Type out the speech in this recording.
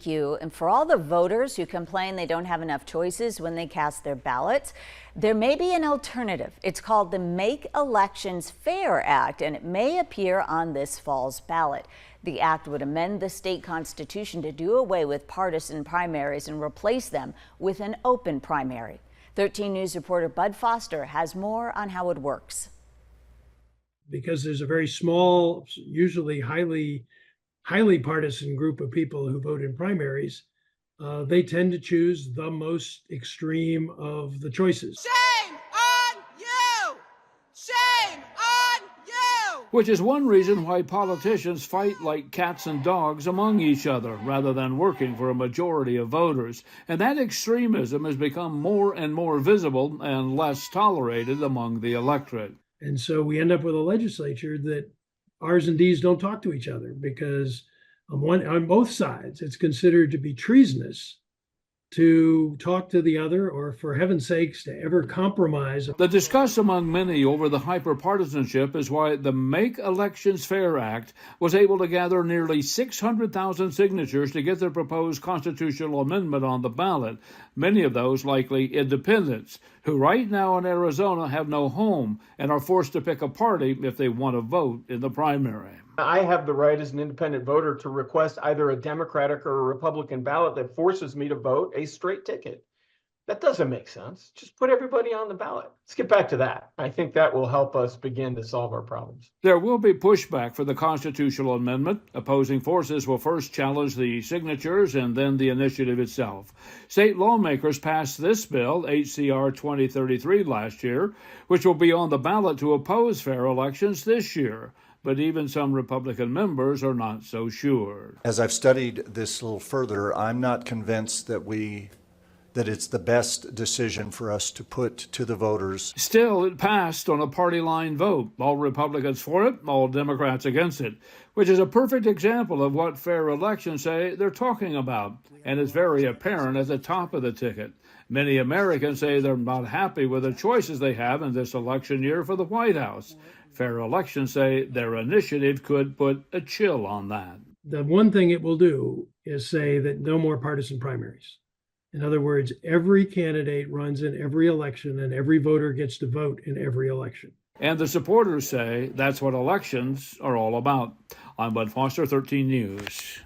You. And for all the voters who complain they don't have enough choices when they cast their ballots, there may be an alternative. It's called the Make Elections Fair Act, and it may appear on this fall's ballot. The act would amend the state constitution to do away with partisan primaries and replace them with an open primary. 13 News reporter Bud Foster has more on how it works. Because there's a very small, usually highly partisan group of people who vote in primaries, they tend to choose the most extreme of the choices. Shame on you! Shame on you! Which is one reason why politicians fight like cats and dogs among each other rather than working for a majority of voters. And that extremism has become more and more visible and less tolerated among the electorate. And so we end up with a legislature that R's and D's don't talk to each other because on both sides, it's considered to be treasonous to talk to the other, or for heaven's sakes, to ever compromise. The disgust among many over the hyperpartisanship is why the Make Elections Fair Act was able to gather nearly 600,000 signatures to get the proposed constitutional amendment on the ballot, many of those likely independents, who right now in Arizona have no home and are forced to pick a party if they want to vote in the primary. I have the right as an independent voter to request either a Democratic or a Republican ballot that forces me to vote a straight ticket. That doesn't make sense. Just put everybody on the ballot. Let's get back to that. I think that will help us begin to solve our problems. There will be pushback for the constitutional amendment. Opposing forces will first challenge the signatures and then the initiative itself. State lawmakers passed this bill, HCR 2033, last year, which will be on the ballot to oppose fair elections this year. But even some Republican members are not so sure. As I've studied this a little further, I'm not convinced that it's the best decision for us to put to the voters. Still, it passed on a party line vote. All Republicans for it, all Democrats against it, which is a perfect example of what fair elections say they're talking about, and is very apparent at the top of the ticket. Many Americans say they're not happy with the choices they have in this election year for the White House. Fair elections say their initiative could put a chill on that. The one thing it will do is say that no more partisan primaries. In other words, every candidate runs in every election and every voter gets to vote in every election. And the supporters say that's what elections are all about. I'm Bud Foster, 13 News.